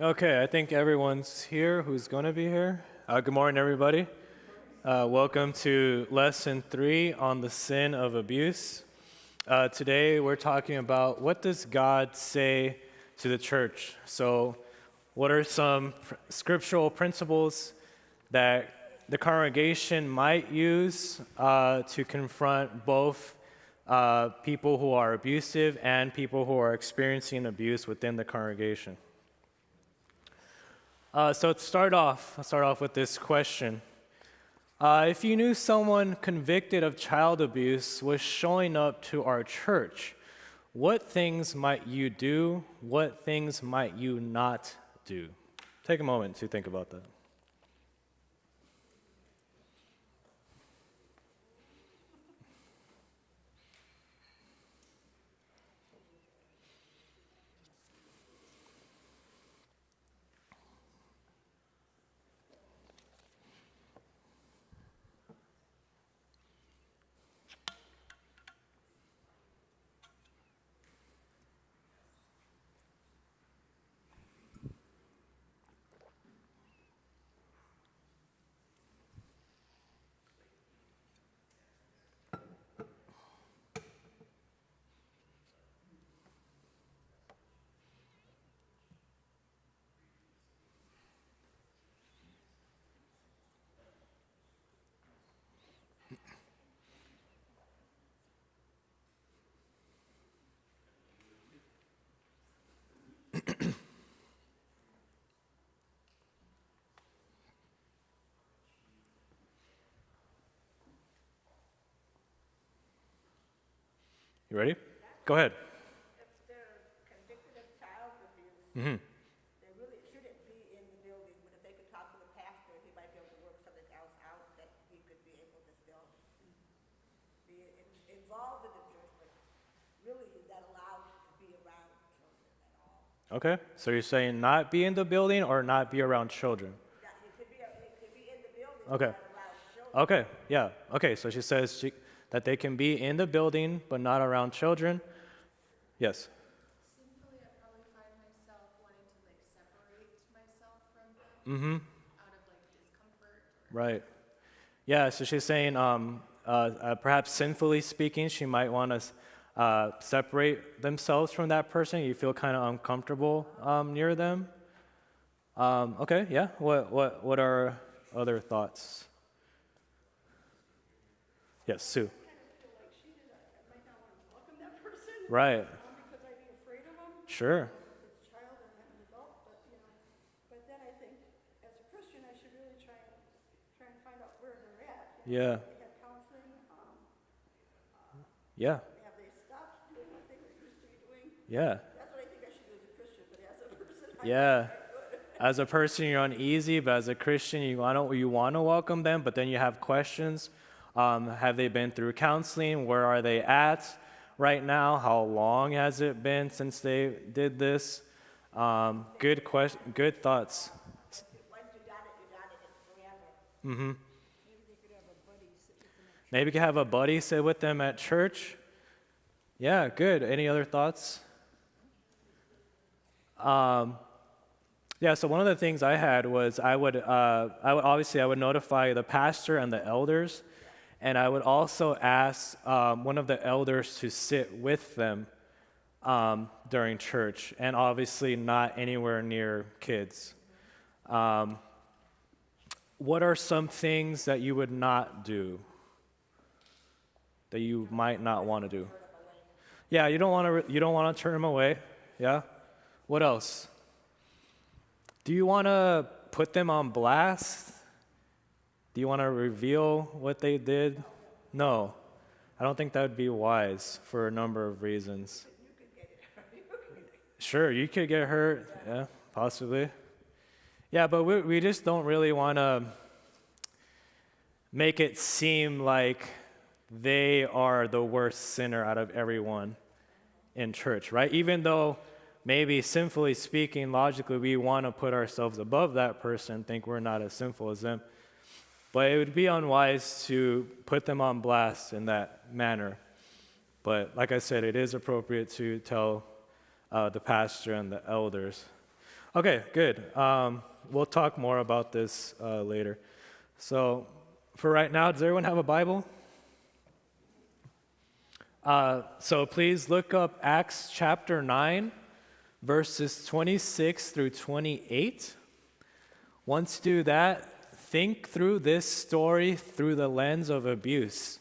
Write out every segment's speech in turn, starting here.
Okay, I think everyone's here who's going to be here. Good morning, everybody. Welcome to Lesson 3 on the sin of abuse. Today, we're talking about what does God say to the church? So, what are some scriptural principles that the congregation might use to confront both people who are abusive and people who are experiencing abuse within the congregation? So to I'll start off with this question. If you knew someone convicted of child abuse was showing up to our church, what things might you do? What things might you not do? Take a moment to think about that. You ready? Go ahead. If they're convicted of child abuse, Mm-hmm. they really shouldn't be in the building. But if they could talk to the pastor, he might be able to work something else out that he could be able to still be involved in the church, but really he's not allowed to be around children at all. Okay, so you're saying not be in the building or not be around children? Yeah, he could be in the building, Okay. but not around children. Okay, yeah. Okay, so she says that they can be in the building but not around children. Yes. Sinfully, I probably find myself wanting to separate myself from them Mm-hmm. out of discomfort. Right. Yeah, so she's saying perhaps sinfully speaking, she might want to separate themselves from that person. You feel kind of uncomfortable near them. Okay, yeah. What are other thoughts? Yes, Sue. I kind of feel like she did. I might not want to welcome that person. Right. Because I'd be afraid of them. Sure. It's a child and I'm an adult, but But then I think, as a Christian, I should really try and find out where they're at. Yeah. They have counseling. Yeah. Have they stopped doing what they were used to be doing? Yeah. That's what I think I should do as a Christian. But as a person, Yeah. As a person, you're uneasy, but as a Christian, you want to welcome them, but then you have questions. Have they been through counseling? Where are they at right now? How long has it been since they did this? Good question. Good thoughts. Once you got it, it's forever. Mm-hmm. maybe they could have a buddy sit with them. Maybe you could have a buddy sit with them at church. Yeah, good. Any other thoughts? Yeah, so one of the things I had was I would notify the pastor and the elders, and I would also ask one of the elders to sit with them during church, and obviously not anywhere near kids. What are some things that you would not do? That you might not want to do? Yeah, you don't want to turn them away. Yeah. What else? Do you want to put them on blast? Do you want to reveal what they did? No. I don't think that would be wise for a number of reasons. Sure, you could get hurt. Yeah, possibly. Yeah, but we just don't really want to make it seem like they are the worst sinner out of everyone in church, right? Even though maybe sinfully speaking, logically, we want to put ourselves above that person, think we're not as sinful as them. But it would be unwise to put them on blast in that manner. But like I said, it is appropriate to tell the pastor and the elders. Okay, good. We'll talk more about this later. So, for right now, does everyone have a Bible? So please look up Acts chapter 9, verses 26 through 28. Once you do that, think through this story through the lens of abuse.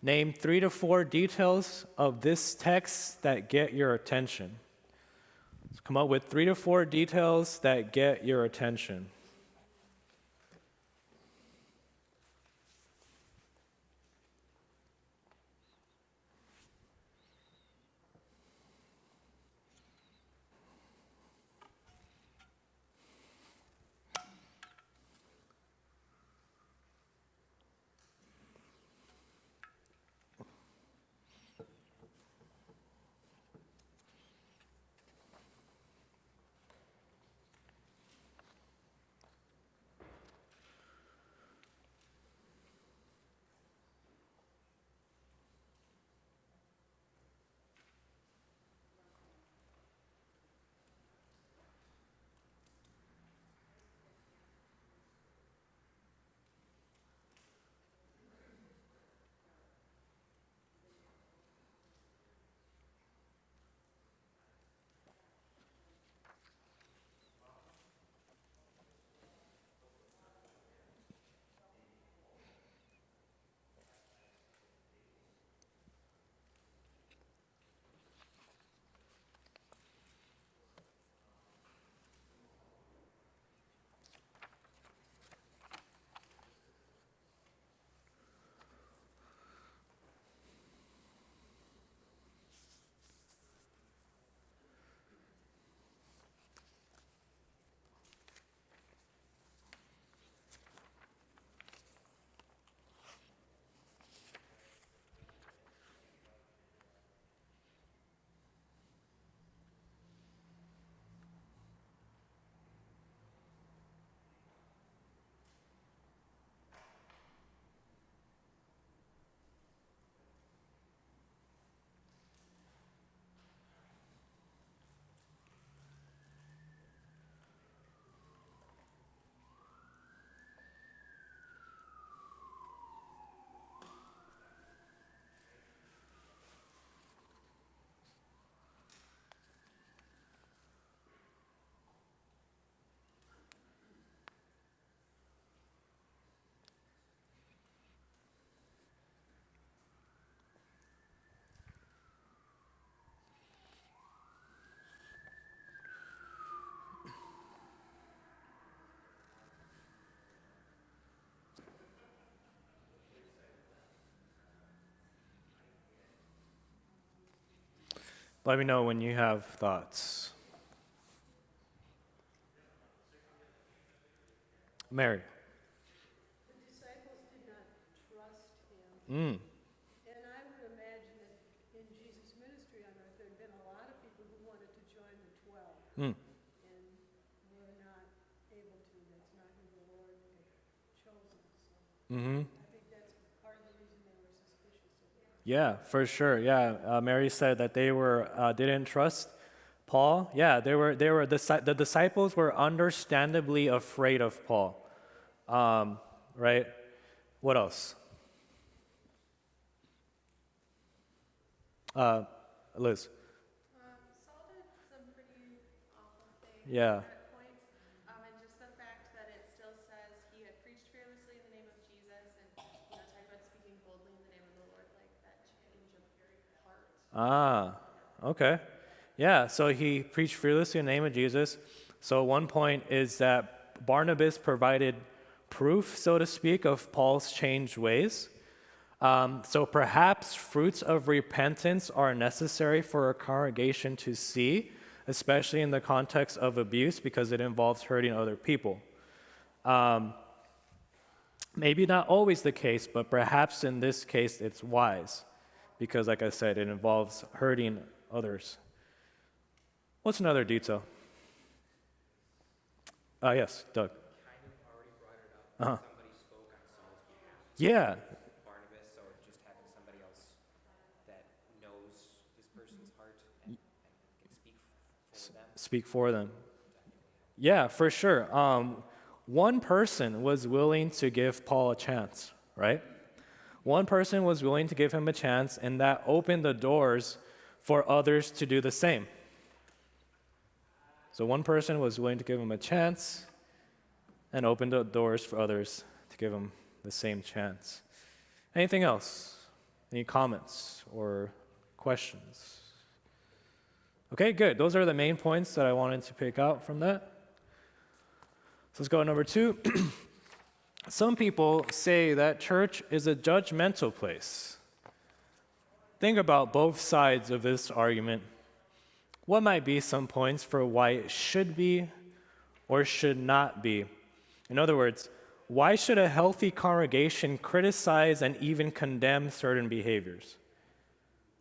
Name 3 to 4 details of this text that get your attention. So come up with 3 to 4 details that get your attention. Let me know when you have thoughts. Mary. The disciples did not trust him. Mm. And I would imagine that in Jesus' ministry on earth, there had been a lot of people who wanted to join the 12 Mm. and were not able to. That's not who the Lord had chosen. So Mm-hmm. I think that's part of the reason they were suspicious of him. Yeah, for sure. Yeah, Mary said that they were didn't trust Paul. Yeah, the disciples were understandably afraid of Paul. Right? What else? Liz. Saul did some pretty awful things Yeah. at points, and just the fact that it still says he had preached fearlessly in the name of Jesus, and talking about speaking boldly in the name of the Lord, like that change of heart. Okay. Yeah, so he preached fearlessly in the name of Jesus. So one point is that Barnabas provided proof, so to speak, of Paul's changed ways. So perhaps fruits of repentance are necessary for a congregation to see, especially in the context of abuse, because it involves hurting other people. Maybe not always the case, but perhaps in this case it's wise, because like I said, it involves hurting others. What's another detail? Yes, Doug. Kind of already brought it up. Uh-huh. Somebody spoke on Saul's behalf. Yeah, Barnabas, so just having somebody else that knows this person's heart and can speak for them speak for them. definitely Yeah, for sure. One person was willing to give Paul a chance, right? One person was willing to give him a chance, and that opened the doors for others to do the same. So one person was willing to give him a chance and opened the doors for others to give him the same chance. Anything else? Any comments or questions? Okay, good. Those are the main points that I wanted to pick out from that. So let's go to number 2. Some people say that church is a judgmental place. Think about both sides of this argument. What might be some points for why it should be or should not be? In other words, why should a healthy congregation criticize and even condemn certain behaviors?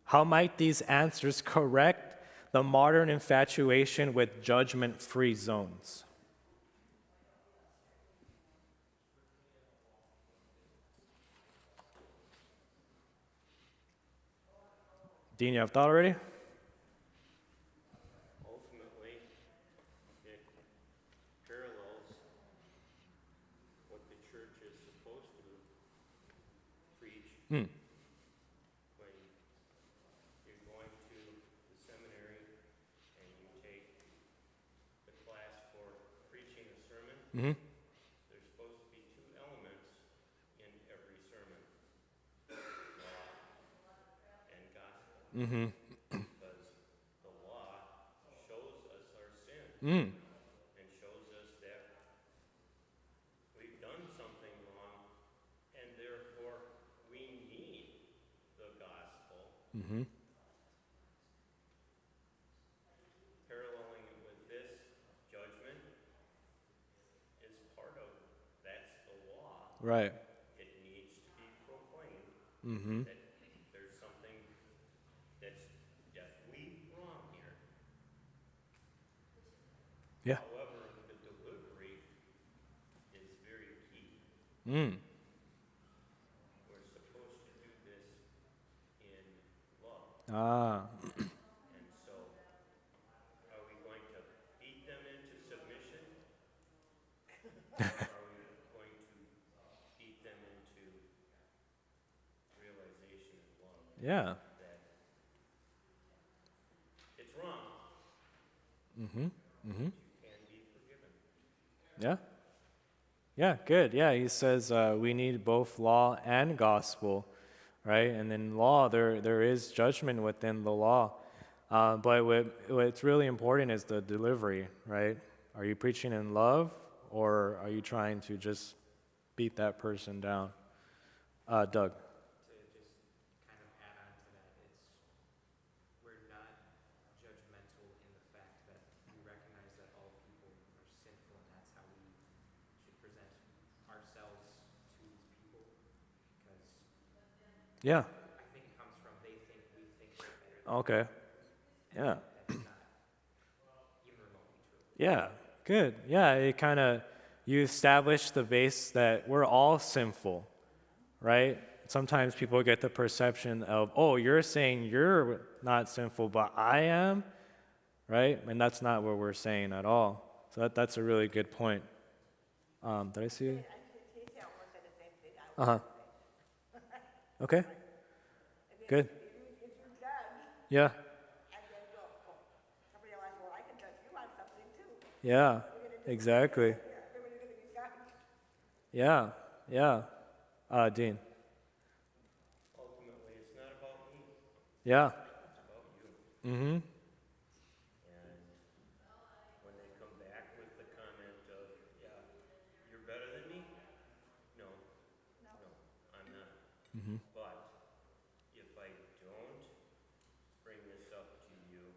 How might these answers correct the modern infatuation with judgment-free zones? Dean, you have thought already? Ultimately, it parallels what the church is supposed to preach. When you're going to the seminary and you take the class for preaching a sermon, there's supposed to be 2 elements in every sermon: law and gospel. Because the law shows us our sin and shows us that we've done something wrong, and therefore we need the gospel. Paralleling it with this, judgment is part of that's the law. Right. It needs to be proclaimed that there's something that's definitely wrong here. Yeah. However, the delivery is very key. Mm. We're supposed to do this in love. Ah. And so, are we going to beat them into submission? Or are we going to beat them into realization and love Yeah. that it's wrong? You can be forgiven. Yeah. Yeah, good. Yeah, he says we need both law and gospel, right? And in law, there is judgment within the law. But what's really important is the delivery, right? Are you preaching in love, or are you trying to just beat that person down? Doug. To just kind of add on to that, we're not judgmental in the fact that we recognize that all people are sinful, and that's how we should present ourselves to these people. Because Yeah. I think it comes from they think we think we're better than Okay. Yeah. that's not even remotely true. Yeah. Good. Yeah. It kind of you establish the base that we're all sinful, right? Sometimes people get the perception of, oh, you're saying you're not sinful, but I am, right? And that's not what we're saying at all. So that's a really good point. Did I see it? He almost said the same thing I was Uh-huh. Okay. Good. If you judge, Yeah. and then go, oh, somebody else, well, I can judge you on something too. Yeah. Exactly. Yeah, then when you're gonna be judged. Yeah. Yeah. Dean. Ultimately, it's not about me, Yeah. it's about you. Mm-hmm. And when they come back with the comment of, yeah, you're better than me? No, I'm not. But if I don't bring this up to you,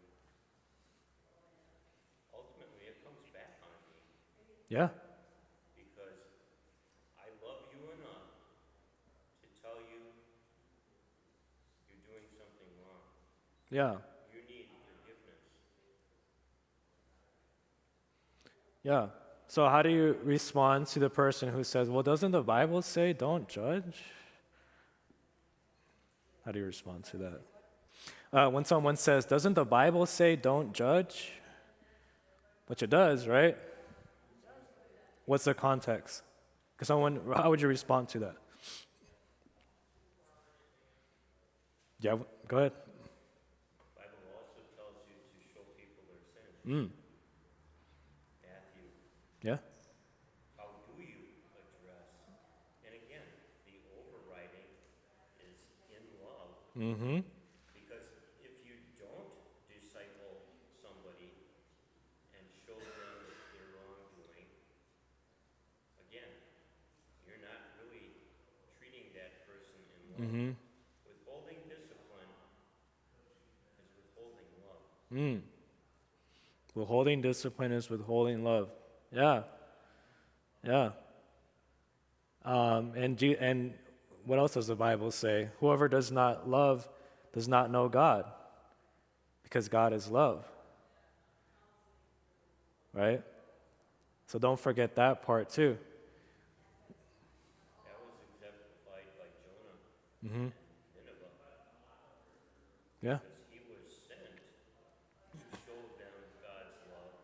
ultimately it comes back on me Yeah. because I love you enough to tell you you're doing something wrong. Yeah. You need forgiveness. Yeah. So how do you respond to the person who says, well, doesn't the Bible say don't judge? How do you respond to that? When someone says, doesn't the Bible say don't judge? Which it does, right? What's the context? How would you respond to that? Yeah, go ahead. Bible also tells you to show people their sins. Matthew, Yeah. how do you address? And again, the overriding is in love. Because if you don't disciple somebody and show them their wrongdoing, again, you're not really treating that person in love. Withholding discipline is withholding love. Withholding discipline is withholding love. Yeah. Yeah. And what else does the Bible say? Whoever does not love does not know God, because God is love. Right? So don't forget that part too. That was exemplified by Jonah and Nineveh. Yeah. Because he was sent to show them God's love.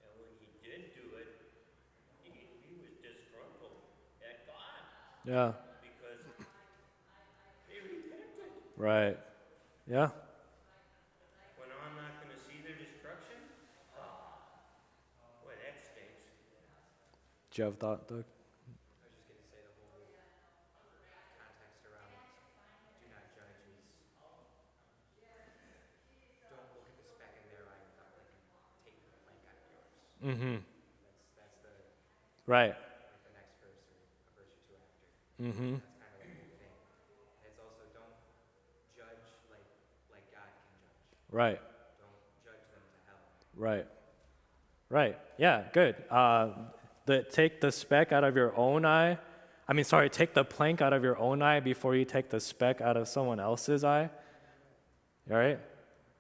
And when he did do it, he was disgruntled at God Yeah. because they repented. Right. Yeah. When I'm not going to see their destruction? Boy, that stinks. Do you have a thought, Doug? I was just going to say the whole context around do not judge is don't look at the speck in their eye without letting take the plank out of yours. That's the Right. like the next verse or a verse or two after. Mm-hmm. That's kind of the whole thing. It's also don't judge like God can judge. Right. Don't judge them to hell. Right. Right. Yeah, good. Take the speck out of your own eye. Take the plank out of your own eye before you take the speck out of someone else's eye. All right?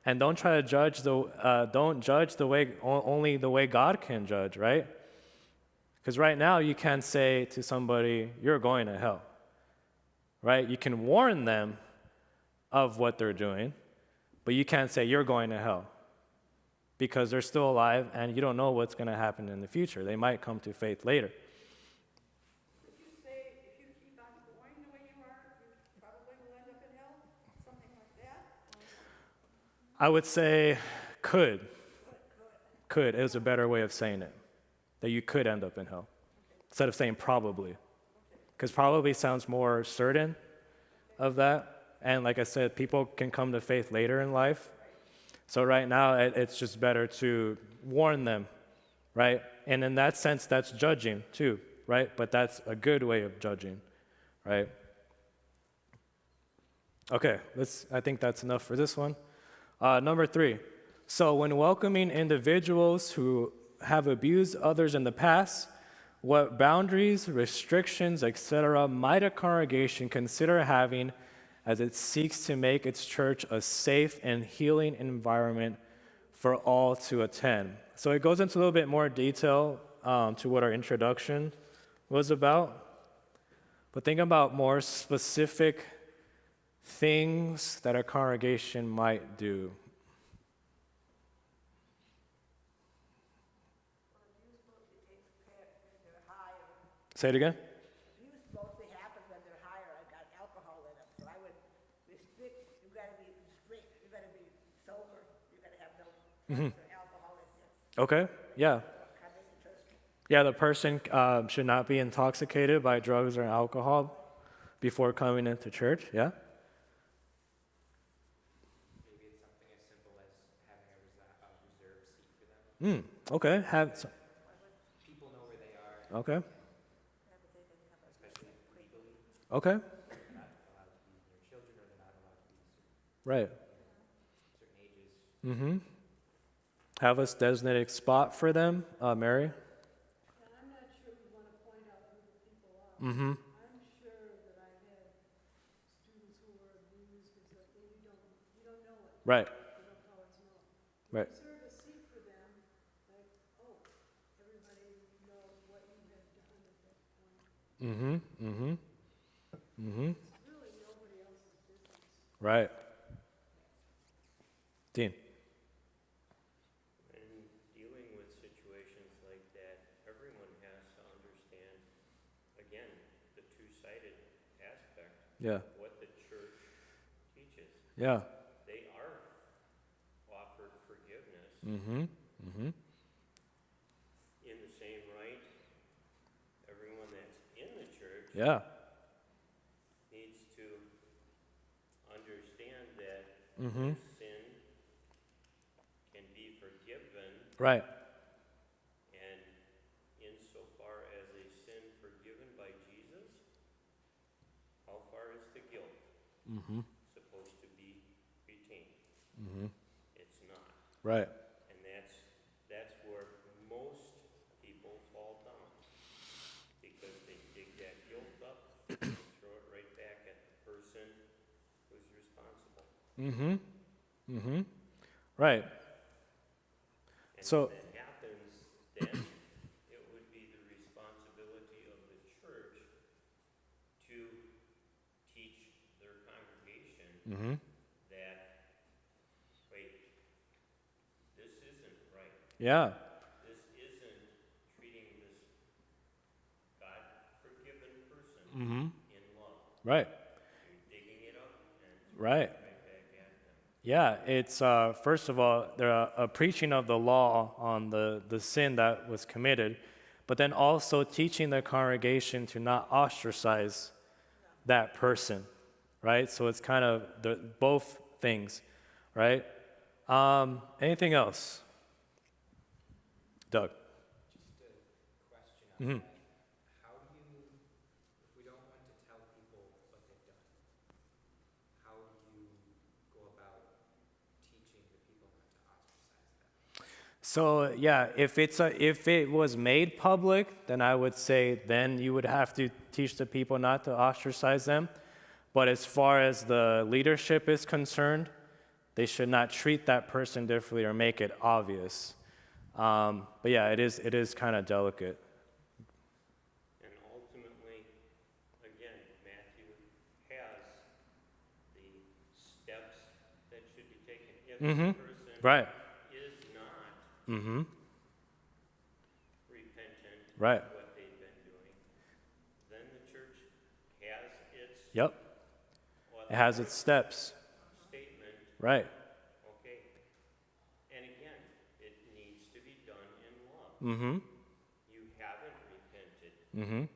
And don't try to judge don't judge the way only the way God can judge, right? Because right now you can't say to somebody, you're going to hell. Right? You can warn them of what they're doing, but you can't say you're going to hell. Because they're still alive and you don't know what's going to happen in the future. They might come to faith later. Would you say if you keep on going the way you are, you probably will end up in hell? Something like that? I would say could. Could is a better way of saying it. That you could end up in hell. Instead of saying probably. Because probably sounds more certain of that. And like I said, people can come to faith later in life. So right now, it's just better to warn them, right? And in that sense, that's judging too, right? But that's a good way of judging, right? Okay, I think that's enough for this one. Number 3. So when welcoming individuals who have abused others in the past, what boundaries, restrictions, etc. might a congregation consider having as it seeks to make its church a safe and healing environment for all to attend? So it goes into a little bit more detail to what our introduction was about. But think about more specific things that a congregation might do. Say it again. Abuse mostly happens when they're higher. I've got alcohol in them, so I would restrict. You've got to be strict. You've got to be sober. You've got to have no drugs or alcohol in you. Okay, yeah. Coming to church. Yeah, the person should not be intoxicated by drugs or alcohol before coming into church, yeah? Maybe it's something as simple as having a reserved seat for them. Okay, People know where they are, okay, especially legally. okay, They're not allowed to be near children or they're not allowed to be right. certain ages. Have a designated spot for them, Mary? And I'm not sure we want to point out who the people are. I'm sure that I've had students who were abused, and so you don't know it. Right, You don't know it's known. right, Reserve a seat for them, like, oh, everybody knows what you have done at that point. It's really nobody else's business. right. Dean? When dealing with situations like that, Yeah. what the church teaches. Yeah. They are offered forgiveness Mm-hmm. Mm-hmm. in the same right. Everyone that's in the church Yeah. needs to understand that Mm-hmm. their sin can be forgiven, Right. and insofar as a sin forgiven by Jesus, how far is the guilt Mm-hmm. supposed to be retained? Mm-hmm. It's not. Right. And that's where most people fall down, because they dig that guilt up and throw it right back at the person who's responsible. Mm-hmm. Mm-hmm. Right. And So, when that happens, then it would be the responsibility of the church to teach their congregation mm-hmm. that, wait, this isn't right. Yeah. This isn't treating this God-forgiven person Mm-hmm. in love. Right. You're digging it up and Right. right back at them. Yeah, it's first of all, a preaching of the law on the sin that was committed, but then also teaching the congregation to not ostracize that person, right? So it's kind of both things, right? Anything else? Doug. Just a question on Mhm. that. How do you, if we don't want to tell people what they've done, how do you go about teaching the people not to ostracize them? So yeah, if it was made public, then I would say then you would have to teach the people not to ostracize them. But as far as the leadership is concerned, they should not treat that person differently or make it obvious. But yeah, it is kind of delicate. And ultimately, again, Matthew has the steps that should be taken. If Mm-hmm. the person Right. is not Mm-hmm. repentant Right. of what they've been doing, then the church has its Yep. It has its steps. statement, Right. okay. And again, it needs to be done in love. Mm-hmm. You haven't repented, Mm-hmm.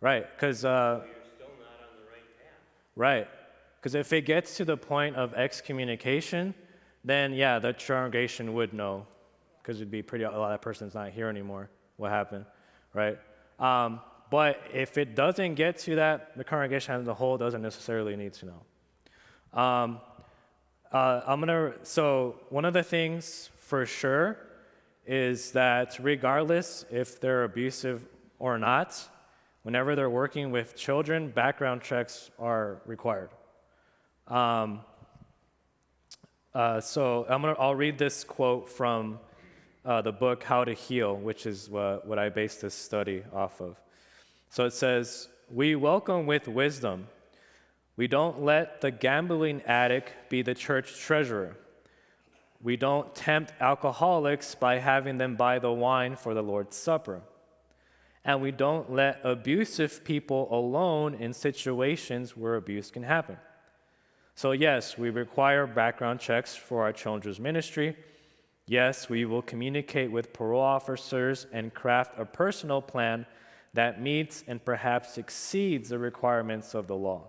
Right. Because so you're still not on the right path. right. Because if it gets to the point of excommunication, then yeah, the congregation would know. Because it'd be pretty, oh, that person's not here anymore. What happened, right? But if it doesn't get to that, the congregation as a whole doesn't necessarily need to know. So one of the things for sure is that regardless if they're abusive or not, whenever they're working with children, background checks are required. So I'll read this quote from the book How to Heal, which is what I based this study off of. So it says, "We welcome with wisdom. We don't let the gambling addict be the church treasurer. We don't tempt alcoholics by having them buy the wine for the Lord's Supper. And we don't let abusive people alone in situations where abuse can happen. So yes, we require background checks for our children's ministry. Yes, we will communicate with parole officers and craft a personal plan that meets and perhaps exceeds the requirements of the law,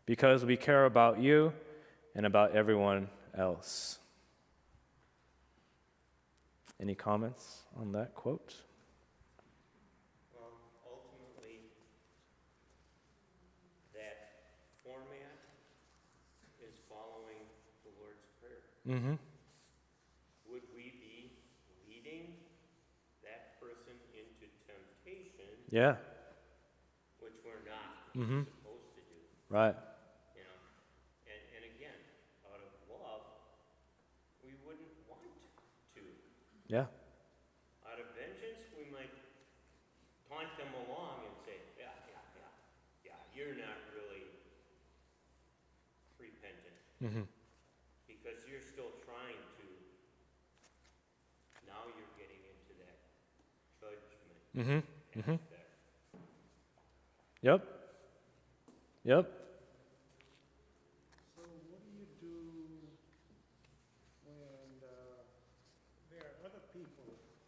because we care about you and about everyone else." Any comments on that quote? Well, ultimately, that format is following the Lord's Prayer. Mm-hmm. Would we be leading that person into temptation, Yeah. which we're not Mm-hmm. supposed to do? Right. You know, and again, out of love, we wouldn't want to. Yeah. Out of vengeance, we might taunt them along and say, yeah, you're not really repentant. Mm-hmm. Because you're still trying to, now you're getting into that judgment Mm-hmm. Mm-hmm. aspect. Yep. Yep.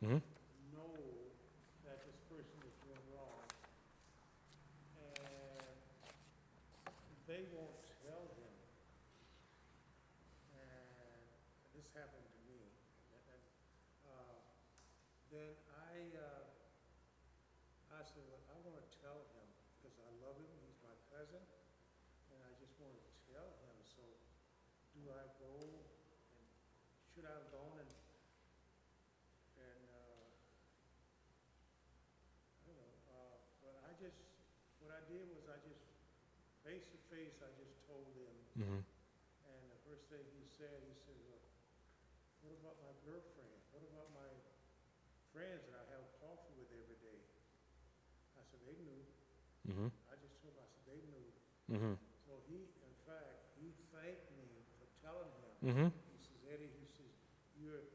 know that this person is doing wrong, and they won't tell him. And this happened to me. And, uh, then I said, well, I want to tell him because I love him. He's my cousin, and I just want to tell him. So, do I go and should I have gone and I don't know. But what I did was I just face to face. I just told him, and the first thing he said, well, what about my girlfriend? What about my friends that I have coffee with every day? I said, they knew. I just told him, I said, they knew. So in fact, he thanked me for telling him. He says, Eddie, he says, you're a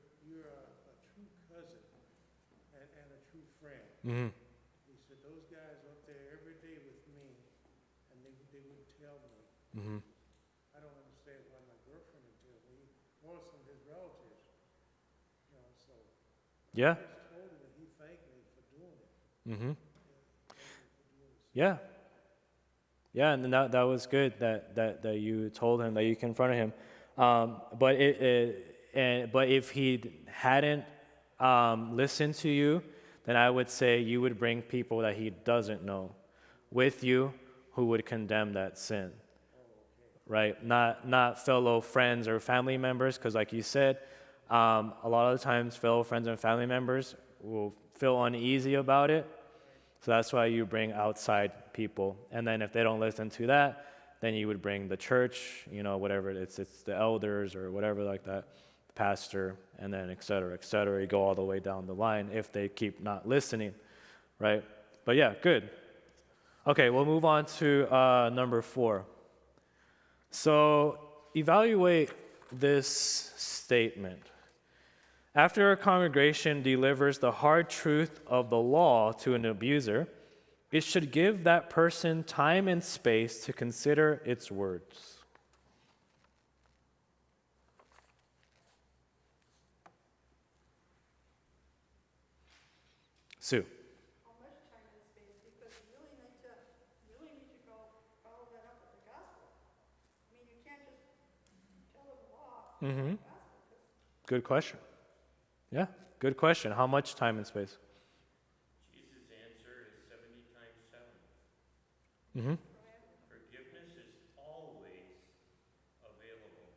true cousin and a true friend. He said, those guys up there every day with me, and they wouldn't tell me. I don't understand why my girlfriend would tell me, or some of his relatives. So Yeah. I just told him, and he thanked me for doing it. Yeah. Yeah, and that was good that you told him, that you confronted him. But if he hadn't listened to you, then I would say you would bring people that he doesn't know with you who would condemn that sin. Right? Not fellow friends or family members, because like you said, a lot of the times fellow friends and family members will feel uneasy about it. So that's why you bring outside people. And then if they don't listen to that, then you would bring the church, whatever it's the elders or whatever like that, the pastor, and then et cetera, et cetera. You go all the way down the line if they keep not listening, right? But yeah, good. Okay, we'll move on to number 4. So evaluate this statement. After a congregation delivers the hard truth of the law to an abuser, it should give that person time and space to consider its words. Sue. How much time and space, because you really need to go follow that up with the gospel. I mean, you can't just tell them the law, the gospel, 'cause Good question. Yeah, good question. How much time and space? Jesus' answer is 70 times 7. Forgiveness is always available.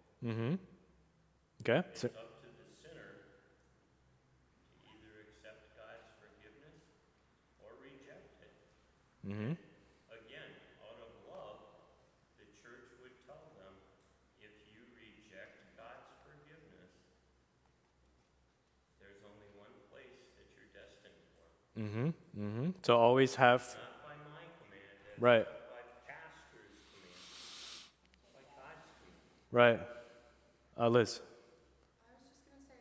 Okay. It's up to the sinner to either accept God's forgiveness or reject it. Again, out of love, the church would tell them, if you reject God's forgiveness, there's only one place that you're destined for. So always have, Not by my command, that's right, not by pastor's command, it's by God's command. right. Liz. I was just gonna say,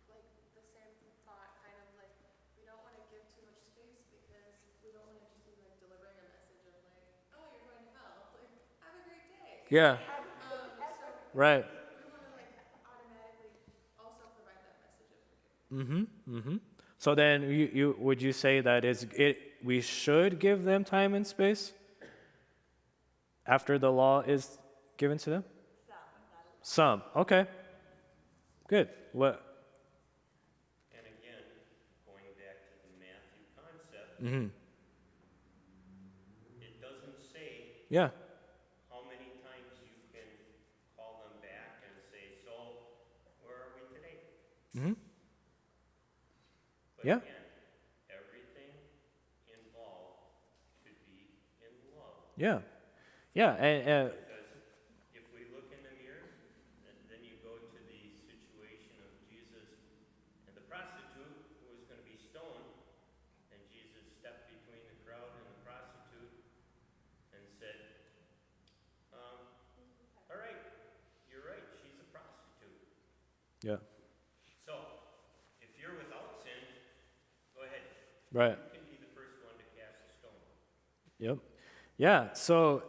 like, the same thought, kind of like, we don't wanna give too much space because we don't wanna just be like delivering a message of like, oh, you're going to hell, like, have a great day. Yeah, So right. we wanna like automatically also provide that message of forgiveness. So then would you say that we should give them time and space after the law is given to them? Some. Okay. Good. What? And again, going back to the Matthew concept, it doesn't say Yeah. how many times you can call them back and say, so, where are we today? But Yeah. again, everything involved should be in love. Yeah. Yeah. And Because if we look in the mirror, then you go to the situation of Jesus and the prostitute who was going to be stoned, and Jesus stepped between the crowd and the prostitute and said, all right, you're right, she's a prostitute. yeah. So, if you're without sin, go ahead. Right. You can be the first one to cast a stone. Yep. Yeah. So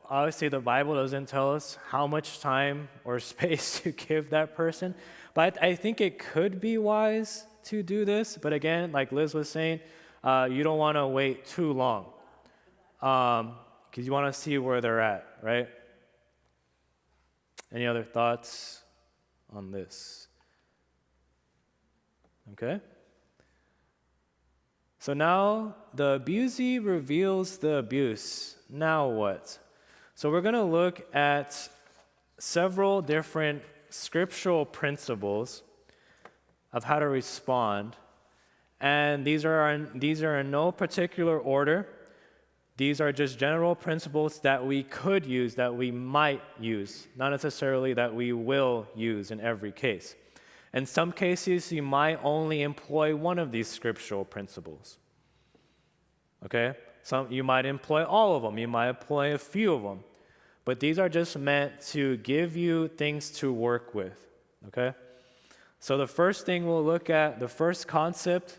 obviously the Bible doesn't tell us how much time or space to give that person, but I think it could be wise to do this. But again, like Liz was saying, you don't want to wait too long because you want to see where they're at, right? Any other thoughts on this? Okay. So now the abusee reveals the abuse. Now what? So we're going to look at several different scriptural principles of how to respond. And these are in no particular order. These are just general principles that we could use, that we might use, not necessarily that we will use in every case. In some cases, you might only employ one of these scriptural principles. Okay? You might employ all of them. You might employ a few of them. But these are just meant to give you things to work with. Okay? So the first thing we'll look at, the first concept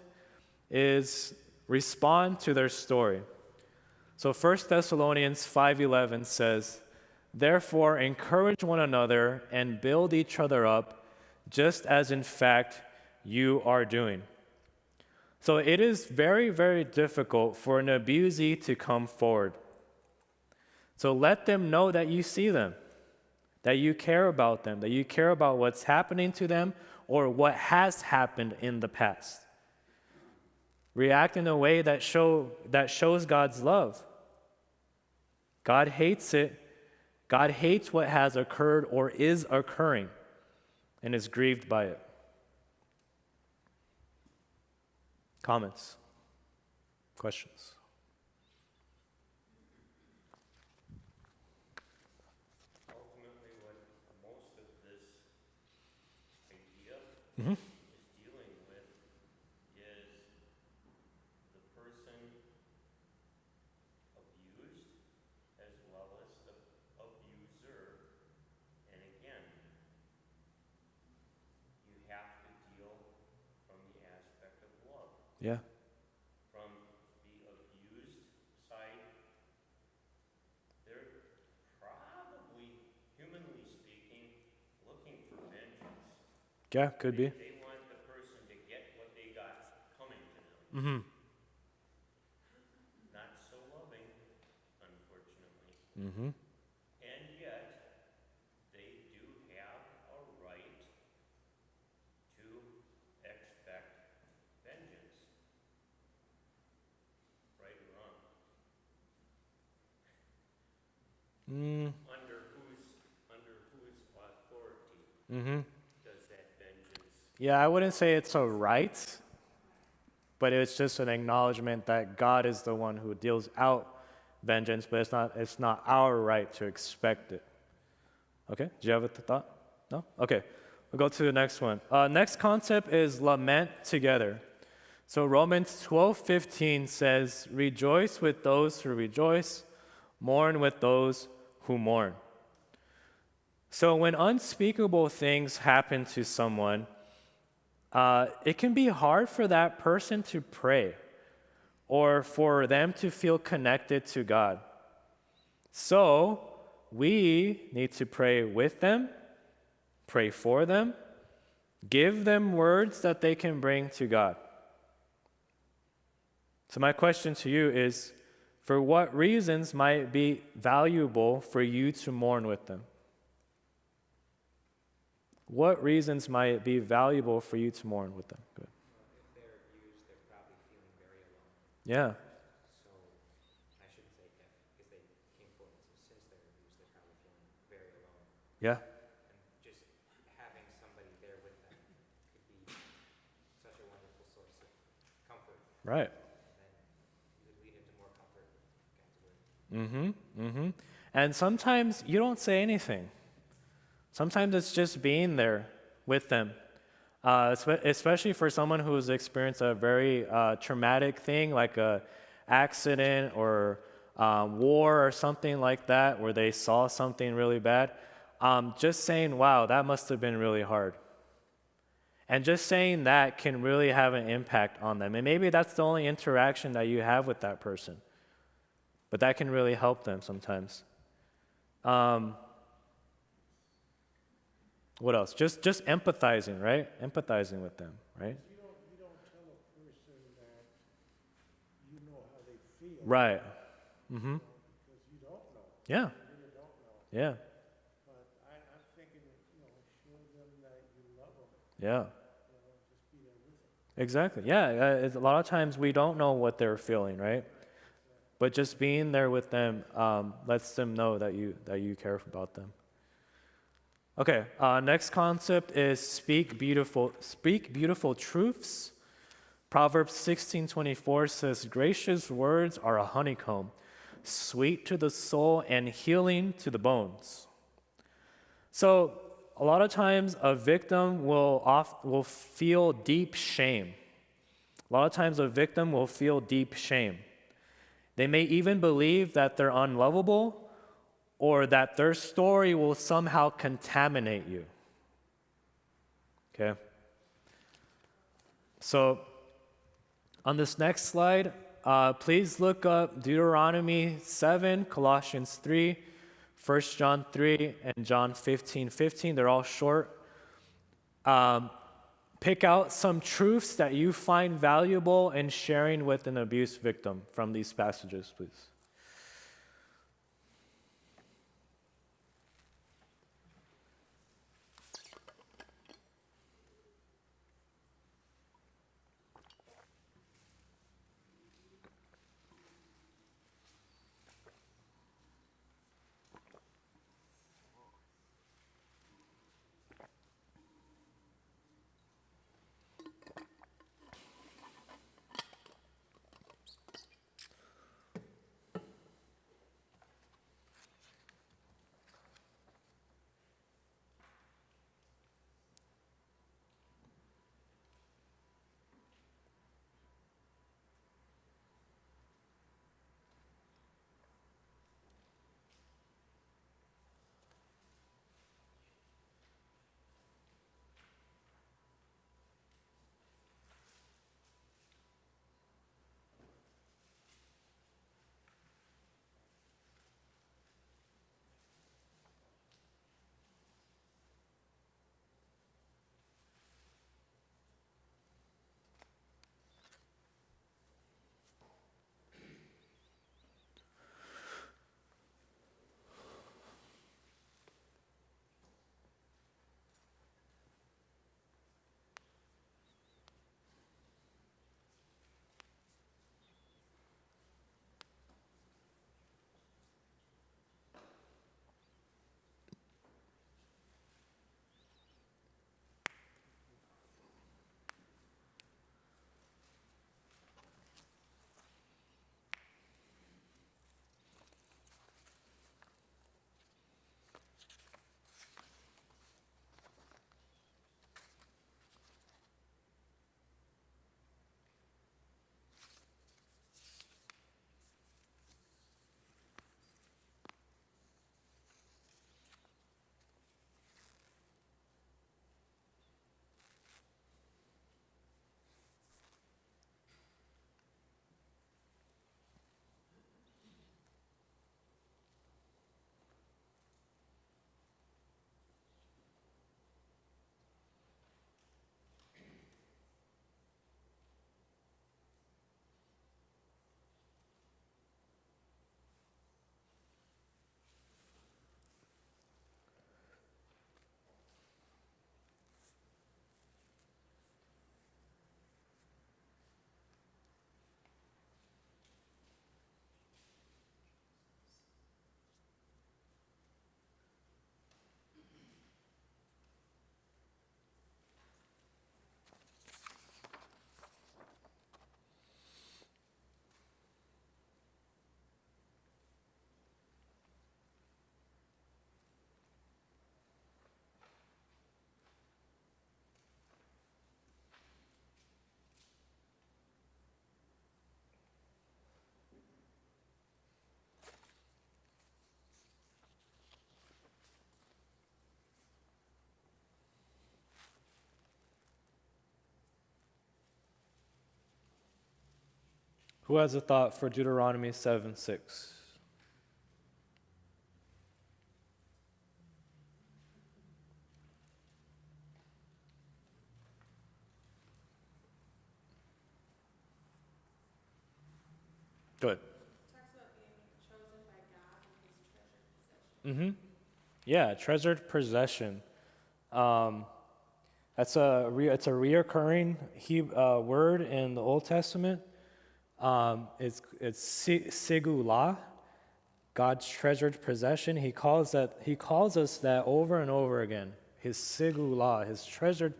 is respond to their story. So 1 Thessalonians 5:11 says, "Therefore encourage one another and build each other up, just as in fact you are doing." So it is very, very difficult for an abusee to come forward. So let them know that you see them, that you care about them, that you care about what's happening to them or what has happened in the past. React in a way that shows God's love. God hates it. God hates what has occurred or is occurring and is grieved by it. Comments? Questions? Ultimately, what most of this idea Mm-hmm. is dealing with is the person abused as well as the abuser. And again, you have to deal from the aspect of love. Yeah. From the abused side, they're probably, humanly speaking, looking for vengeance. Yeah, could be. They want the person to get what they got coming to them. Mm-hmm. Not so loving, unfortunately. Mm-hmm. And yet, they do have a right to expect vengeance. Right or wrong? Under whose authority Mm-hmm. does that vengeance? Yeah, I wouldn't say it's a right, but it's just an acknowledgement that God is the one who deals out vengeance, but it's not our right to expect it. Okay, do you have a thought? No? Okay, we'll go to the next one. Next concept is lament together. So Romans 12:15 says, "Rejoice with those who rejoice, mourn with those who mourn." So when unspeakable things happen to someone, it can be hard for that person to pray or for them to feel connected to God. So we need to pray with them, pray for them, give them words that they can bring to God. So my question to you is, for what reasons might it be valuable for you to mourn with them? What reasons might it be valuable for you to mourn with them? Good. If they're abused, they're probably feeling very alone. Yeah. So I shouldn't say if, because they came forward and said since they're abused, they're probably feeling very alone. Yeah. And just having somebody there with them could be such a wonderful source of comfort. Right. And then you would lead into more comfort with God's word. Mm-hmm. Mm-hmm. And sometimes you don't say anything. Sometimes it's just being there with them. Especially for someone who's experienced a very traumatic thing like a accident or war or something like that, where they saw something really bad. Just saying, wow, that must have been really hard. And just saying that can really have an impact on them. And maybe that's the only interaction that you have with that person. But that can really help them sometimes. What else? Just empathizing, right? Empathizing with them, right? You don't tell a person that you know how they feel. Right. Because you don't know. Yeah. You really don't know. Yeah. But I'm thinking, show them that you love them. Yeah. Just be there with them. Exactly. Yeah. A lot of times we don't know what they're feeling, right? But just being there with them lets them know that you care about them. Okay. Next concept is speak beautiful truths. Proverbs 16:24 says, "Gracious words are a honeycomb, sweet to the soul and healing to the bones." So a lot of times a victim will feel deep shame. A lot of times a victim will feel deep shame. They may even believe that they're unlovable or that their story will somehow contaminate you. Okay? So, on this next slide, please look up Deuteronomy 7, Colossians 3, 1 John 3, and John 15:15. They're all short. Pick out some truths that you find valuable in sharing with an abuse victim from these passages, please. Who has a thought for Deuteronomy 7:6? Good. Talks about being chosen by God and his treasured possession. Yeah, treasured possession. It's a reoccurring word in the Old Testament. It's sigula, God's treasured possession. He calls us that over and over again. His sigula, his treasured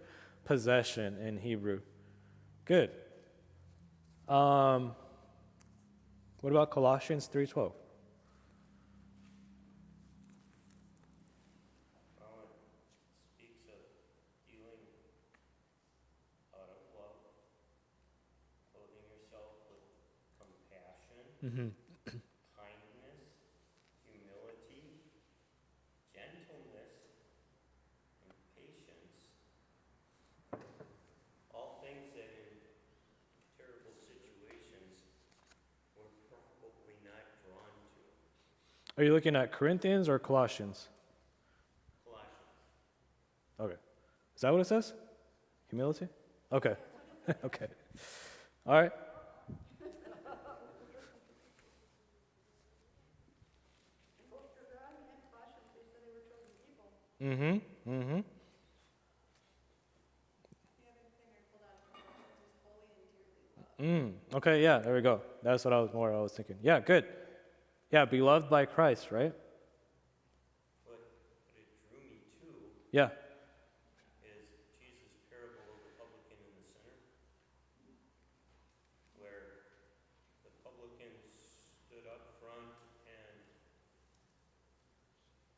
possession in Hebrew. Good. What about Colossians 3:12? Well, it speaks of dealing out of love, clothing yourself with compassion, kindness, humility, gentleness, and patience. All things that in terrible situations we're probably not drawn to. Are you looking at Corinthians or Colossians? Colossians. Okay. Is that what it says? Humility? Okay. Okay. All right. Mm-hmm. Mm-hmm. The other thing I pulled out of Colossians is holy and dearly loved. Okay, yeah, there we go. That's what I was thinking. Yeah, good. Yeah, beloved by Christ, right? What it drew me to Yeah. is Jesus' parable of the publican and the sinner, where the publican stood up front and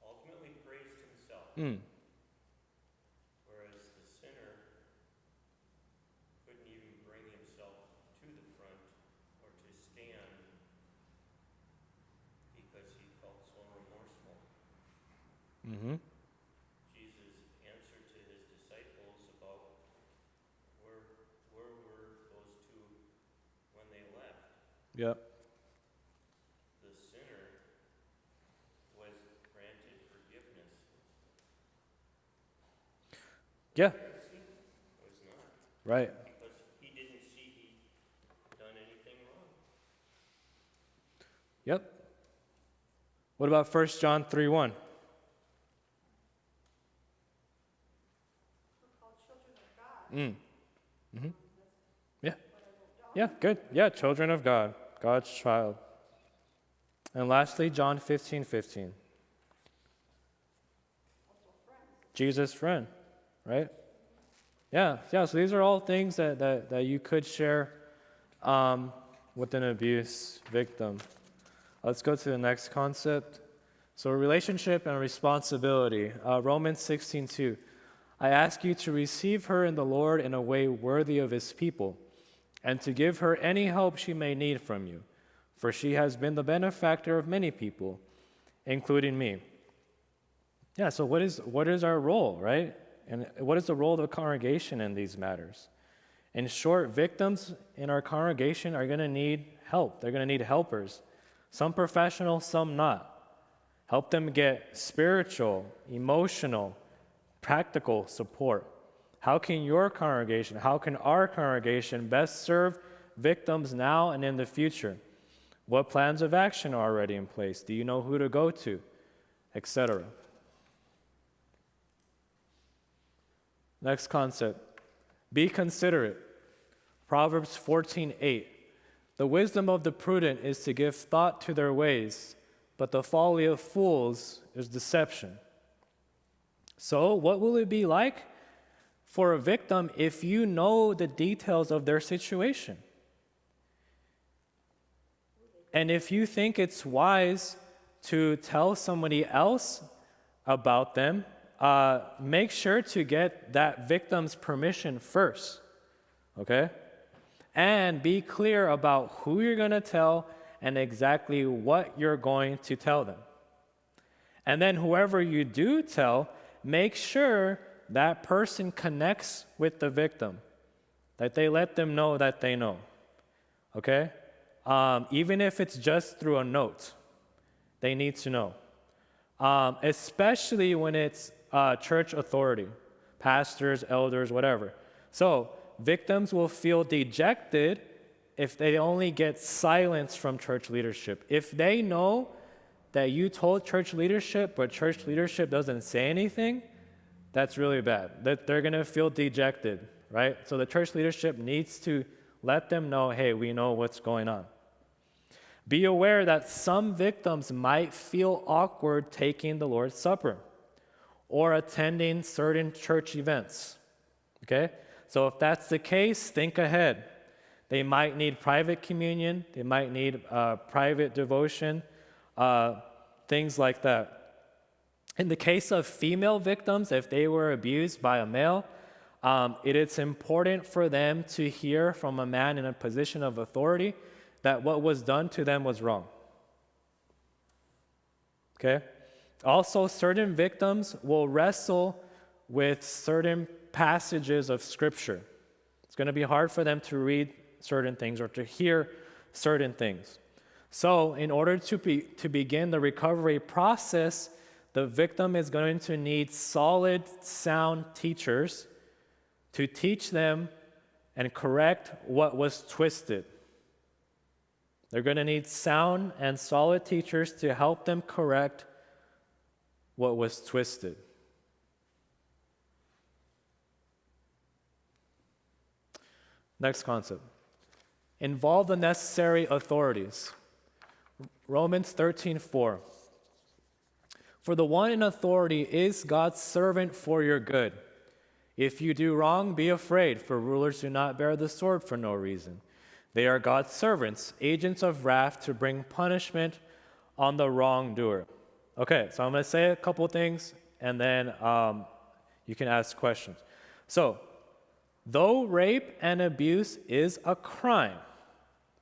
ultimately praised himself, whereas the sinner couldn't even bring himself to the front or to stand because he felt so remorseful. Mm-hmm. Jesus answered to his disciples about where were those two when they left. Yep. The sinner was granted forgiveness. Yeah. Pharisee was not, Right. because he didn't see he'd done anything wrong. Yep. What about 1 John 3:1? We're called children of God. Yeah. Yeah, good. Yeah, children of God, God's child. And lastly, John 15:15. Jesus' friend, right? Yeah, so these are all things that you could share with an abuse victim. Let's go to the next concept. So relationship and responsibility. Romans 16:2. I ask you to receive her in the Lord in a way worthy of his people, and to give her any help she may need from you, for she has been the benefactor of many people, including me. Yeah, so what is our role, right? And what is the role of the congregation in these matters? In short, victims in our congregation are going to need help. They're going to need helpers. Some professional, some not. Help them get spiritual, emotional, practical support. How can your congregation, how can our congregation best serve victims now and in the future? What plans of action are already in place? Do you know who to go to? Etc. Next concept, be considerate. Proverbs 14:8. The wisdom of the prudent is to give thought to their ways, but the folly of fools is deception. So, what will it be like for a victim if you know the details of their situation? And if you think it's wise to tell somebody else about them, make sure to get that victim's permission first, okay? And be clear about who you're going to tell and exactly what you're going to tell them. And then whoever you do tell, make sure that person connects with the victim, that they let them know that they know, okay? Even if it's just through a note, they need to know. Especially when it's church authority, pastors, elders, whatever. So victims will feel dejected if they only get silence from church leadership. If they know that you told church leadership, but church leadership doesn't say anything, that's really bad. That they're going to feel dejected, right? So the church leadership needs to let them know, hey, we know what's going on. Be aware that some victims might feel awkward taking the Lord's Supper or attending certain church events, okay? So if that's the case, think ahead. They might need private communion. They might need private devotion, things like that. In the case of female victims, if they were abused by a male, it is important for them to hear from a man in a position of authority that what was done to them was wrong. Okay? Also, certain victims will wrestle with certain passages of Scripture. It's going to be hard for them to read certain things or to hear certain things. So, in order to begin the recovery process, the victim is going to need solid, sound teachers to teach them and correct what was twisted. They're going to need sound and solid teachers to help them correct what was twisted. Next concept. Involve the necessary authorities. Romans 13:4. For the one in authority is God's servant for your good. If you do wrong, be afraid, for rulers do not bear the sword for no reason. They are God's servants, agents of wrath to bring punishment on the wrongdoer. Okay, so I'm going to say a couple things, and then you can ask questions. So, though rape and abuse is a crime,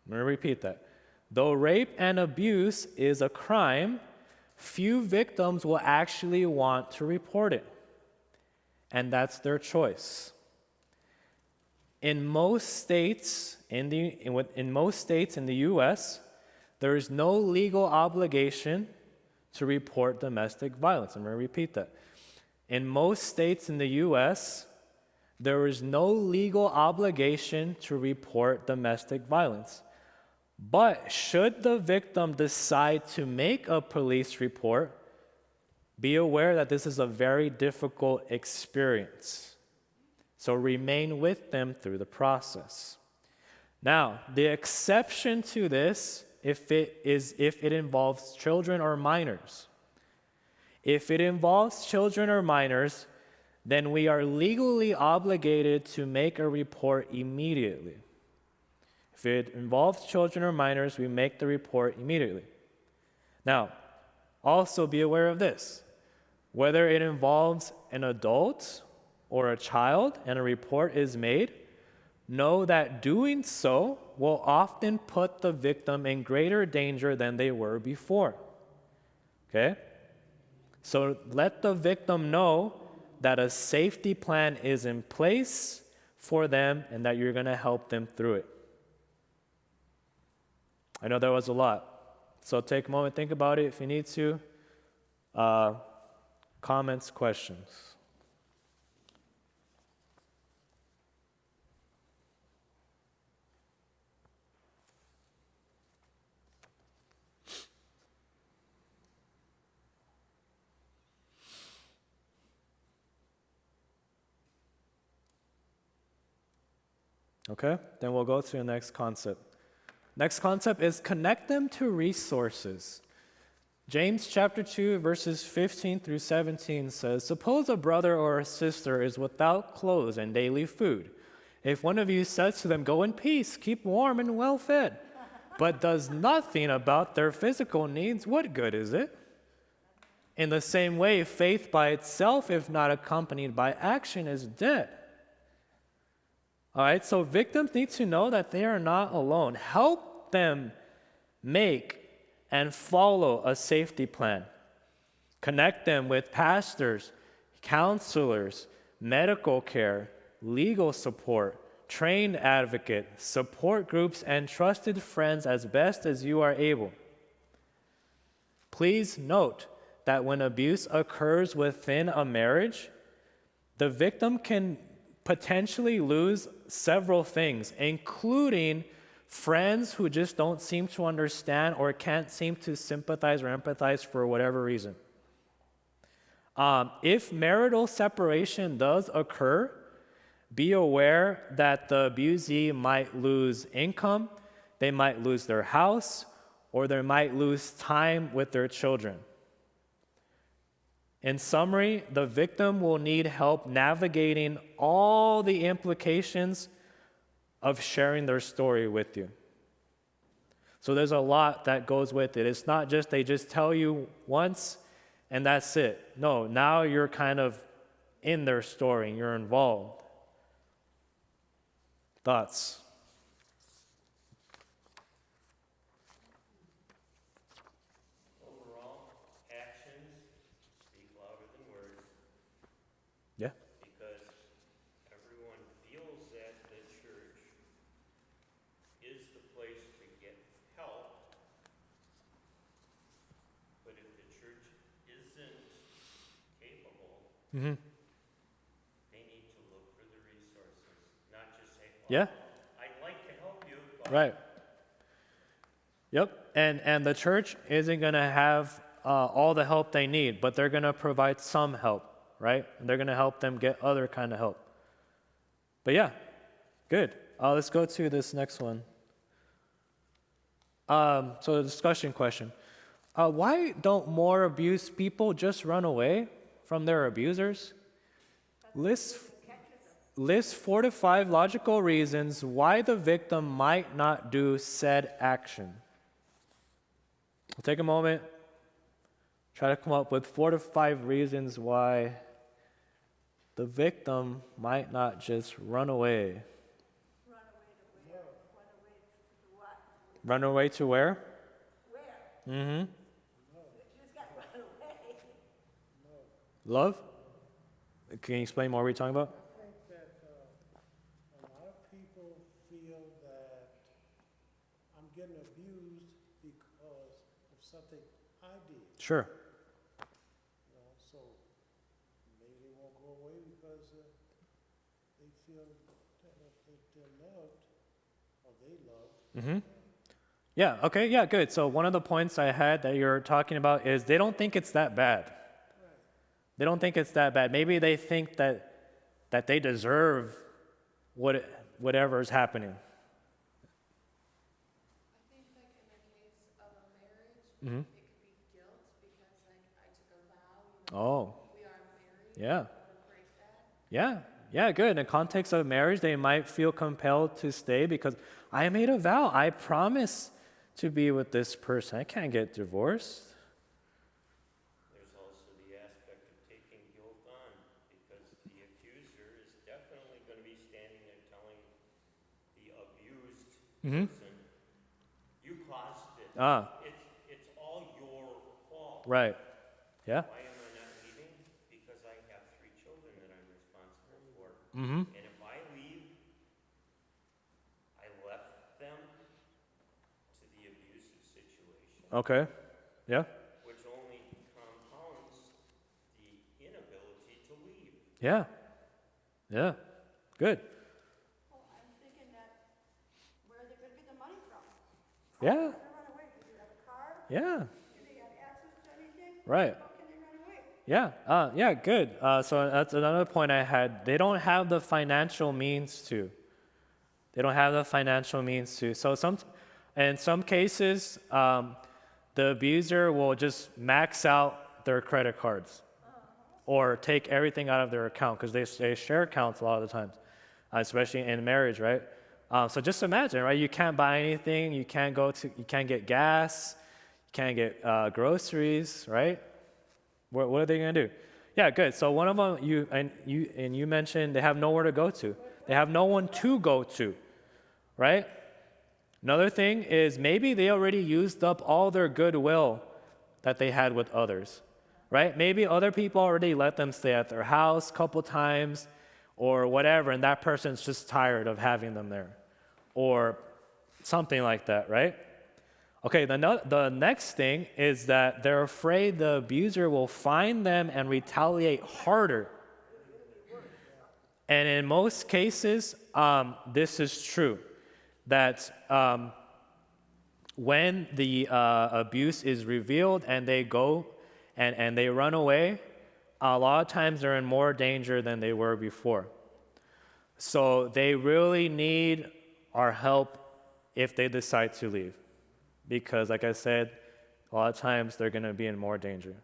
I'm going to repeat that. Though rape and abuse is a crime, few victims will actually want to report it. And that's their choice. In most states in the U.S., there is no legal obligation to report domestic violence. I'm going to repeat that. In most states in the U.S., there is no legal obligation to report domestic violence. But should the victim decide to make a police report, be aware that this is a very difficult experience. So remain with them through the process. Now, the exception to this, if it involves children or minors. If it involves children or minors, then we are legally obligated to make a report immediately. If it involves children or minors, we make the report immediately. Now, also be aware of this. Whether it involves an adult or a child and a report is made, know that doing so will often put the victim in greater danger than they were before. Okay? So let the victim know that a safety plan is in place for them and that you're going to help them through it. I know there was a lot. So take a moment, think about it if you need to. Comments, questions? Okay, then we'll go to the next concept. Next concept is connect them to resources. James chapter 2, verses 15 through 17 says, suppose a brother or a sister is without clothes and daily food. If one of you says to them, go in peace, keep warm and well fed, but does nothing about their physical needs, what good is it? In the same way, faith by itself, if not accompanied by action, is dead. All right, so victims need to know that they are not alone. Help them make and follow a safety plan. Connect them with pastors, counselors, medical care, legal support, trained advocate, support groups, and trusted friends as best as you are able. Please note that when abuse occurs within a marriage, the victim can potentially lose several things, including friends who just don't seem to understand or can't seem to sympathize or empathize for whatever reason. If marital separation does occur, be aware that the abusee might lose income, they might lose their house, or they might lose time with their children. In summary, the victim will need help navigating all the implications of sharing their story with you. So there's a lot that goes with it. It's not just they just tell you once and that's it. No, now you're kind of in their story and you're involved. Thoughts? Overall, actions speak louder than words Yeah. because everyone feels that the church is the place to get help. But if the church isn't capable, Mm-hmm. they need to look for the resources, not just say, well, Yeah. I'd like to help you, but Right. Yep. And the church isn't going to have all the help they need, but they're going to provide some help, right? And they're going to help them get other kind of help. But yeah, good. Let's go to this next one. So the discussion question. Why don't more abused people just run away from their abusers? List 4 to 5 logical reasons why the victim might not do said action. We'll take a moment, try to come up with 4 to 5 reasons why the victim might not just run away. Run away to where? Where? Mm-hmm. You just got to run away. Love? Can you explain more what you're talking about? I think that a lot of people feel that I'm getting abused because of something I did. Sure. You know, so maybe they won't go away because they feel that they're loved or they love. Mm-hmm. Yeah, okay, yeah, good. So one of the points I had that you're talking about is they don't think it's that bad. They don't think it's that bad. Maybe they think that they deserve whatever is happening. I think like in the case of a marriage, it could be guilt because like I took a vow, Oh, we are married, yeah. I don't want to break that. Yeah, good. In the context of marriage, they might feel compelled to stay because I made a vow. I promise to be with this person. I can't get divorced. there's also the aspect of taking guilt on because the accuser is definitely going to be standing there telling the abused person, you caused it. It's all your fault. Right. Yeah. Why am I not leaving? Because I have 3 children that I'm responsible for. And if I leave, I left them to the abusive situation, Okay. Yeah. which only compounds the inability to leave. Yeah. Yeah. Good. Well, I'm thinking that where are they going to get the money from? Yeah. How can they run away? Do they have a car? Yeah. Do they have access to anything? Right. How can they run away? Yeah. Yeah. Good. So that's another point I had. They don't have the financial means to. They don't have the financial means to. So in some cases, the abuser will just max out their credit cards or take everything out of their account because they share accounts a lot of the times, especially in marriage, right? So just imagine, right? You can't buy anything. You can't get gas. You can't get groceries, right? What are they going to do? Yeah, good. So one of them, you mentioned they have nowhere to go to. They have no one to go to, right? Another thing is maybe they already used up all their goodwill that they had with others, right? Maybe other people already let them stay at their house a couple times or whatever, and that person's just tired of having them there or something like that, right? Okay, the next thing is that they're afraid the abuser will find them and retaliate harder. And in most cases, this is true. that when the abuse is revealed and they go and they run away, a lot of times they're in more danger than they were before. So they really need our help if they decide to leave. Because, like I said, a lot of times they're going to be in more danger.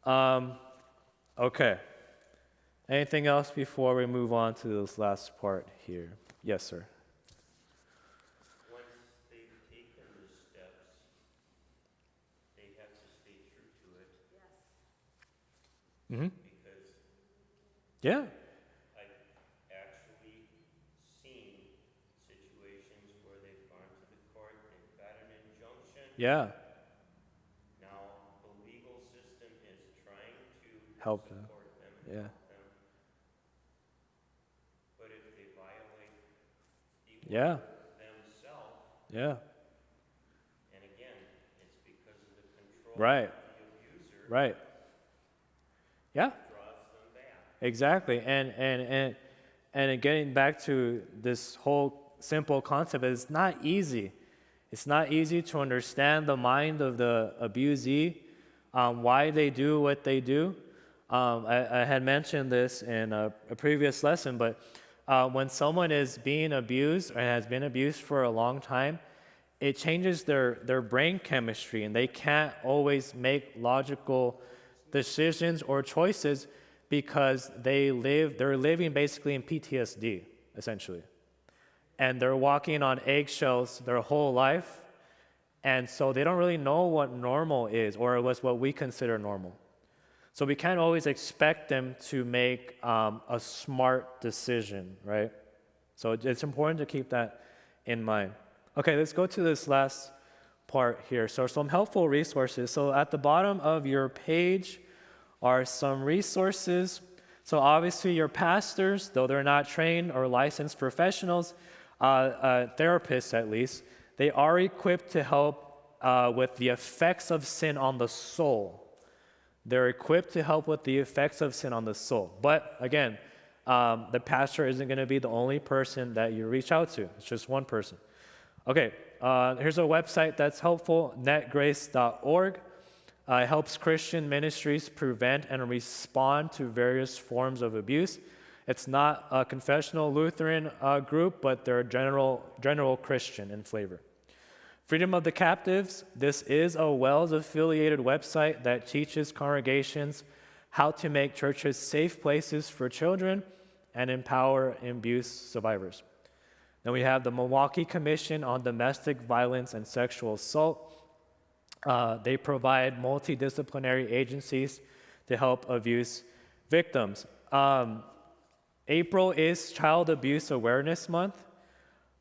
Okay. Anything else before we move on to this last part here? Yes, sir. Once they've taken the steps, they have to stay true to it. Mm-hmm. Because Yeah. I've actually seen situations where they've gone to the court, they've got an injunction. Yeah. Now, the legal system is trying to Help them. support them and Yeah. help them. But if they violate the Yeah. order themselves, Yeah. and again, it's because of the control Right. of the abuser Right. Yeah. draws them back. Exactly. And getting back to this whole simple concept, it's not easy. It's not easy to understand the mind of the abusee, why they do what they do. I had mentioned this in a previous lesson, but when someone is being abused or has been abused for a long time, it changes their brain chemistry, and they can't always make logical decisions or choices because they're living basically in PTSD, essentially. And they're walking on eggshells their whole life, and so they don't really know what normal is or what's what we consider normal. So we can't always expect them to make a smart decision, right? So it's important to keep that in mind. Okay, let's go to this last part here. So some helpful resources. So at the bottom of your page are some resources. So obviously your pastors, though they're not trained or licensed professionals, therapists at least, they are equipped to help with the effects of sin on the soul. They're equipped to help with the effects of sin on the soul. But again, the pastor isn't going to be the only person that you reach out to. It's just one person. Okay, here's a website that's helpful, netgrace.org. It helps Christian ministries prevent and respond to various forms of abuse. It's not a confessional Lutheran group, but they're general Christian in flavor. Freedom of the Captives. This is a WELS-affiliated website that teaches congregations how to make churches safe places for children and empower abuse survivors. Then we have the Milwaukee Commission on Domestic Violence and Sexual Assault. They provide multidisciplinary agencies to help abuse victims. April is Child Abuse Awareness Month.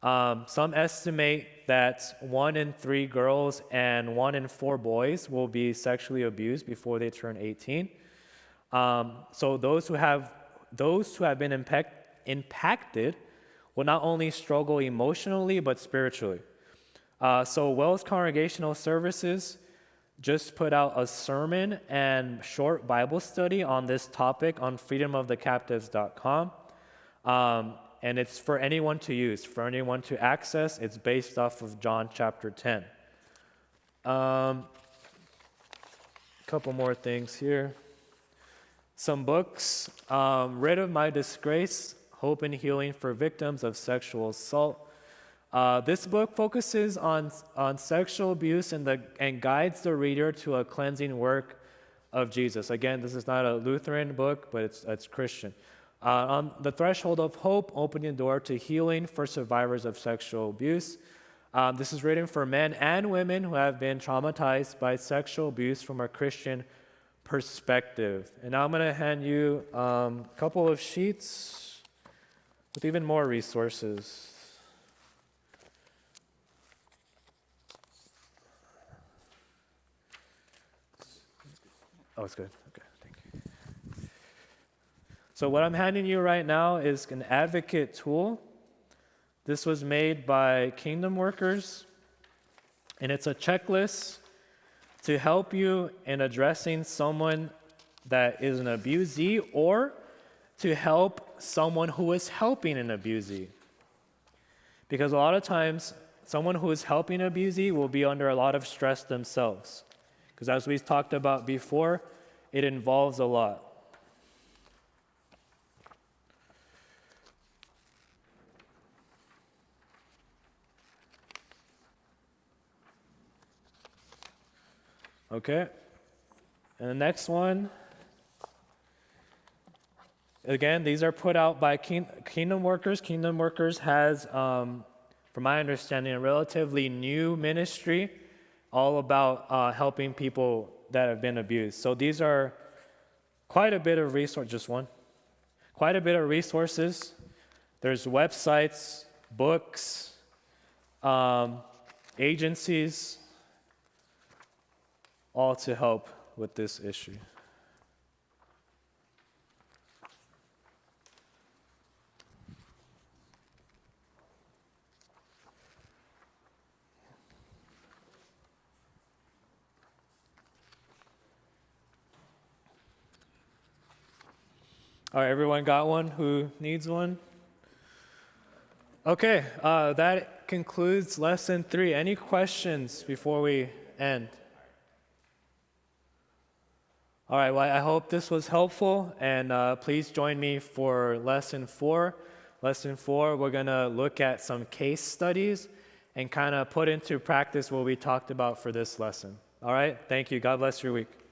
Some estimate that 1 in 3 girls and 1 in 4 boys will be sexually abused before they turn 18. So those who have been impacted will not only struggle emotionally but spiritually. So WELS Congregational Services just put out a sermon and short Bible study on this topic on freedomofthecaptives.com. And it's for anyone to use, for anyone to access. It's based off of John chapter 10. Couple more things here. Some books. Rid of My Disgrace, Hope and Healing for Victims of Sexual Assault. This book focuses on sexual abuse and guides the reader to a cleansing work of Jesus. Again, this is not a Lutheran book, but it's Christian. On the Threshold of Hope, opening the door to healing for survivors of sexual abuse. This is written for men and women who have been traumatized by sexual abuse from a Christian perspective. And now I'm going to hand you a couple of sheets with even more resources. Oh, it's good. Okay, thank you. So what I'm handing you right now is an advocate tool. This was made by Kingdom Workers, and it's a checklist to help you in addressing someone that is an abusee or to help someone who is helping an abusee. Because a lot of times, someone who is helping an abusee will be under a lot of stress themselves. Because as we talked about before, it involves a lot. Okay. And the next one, again, these are put out by Kingdom Workers. Kingdom Workers has, from my understanding, a relatively new ministry all about helping people that have been abused. So these are quite a bit of resource, just one, quite a bit of resources. There's websites, books, agencies, all to help with this issue. All right, everyone got one who needs one? Okay, that concludes lesson 3. Any questions before we end? All right, well, I hope this was helpful, and please join me for lesson 4. Lesson 4, we're going to look at some case studies and kind of put into practice what we talked about for this lesson. All right, thank you. God bless your week.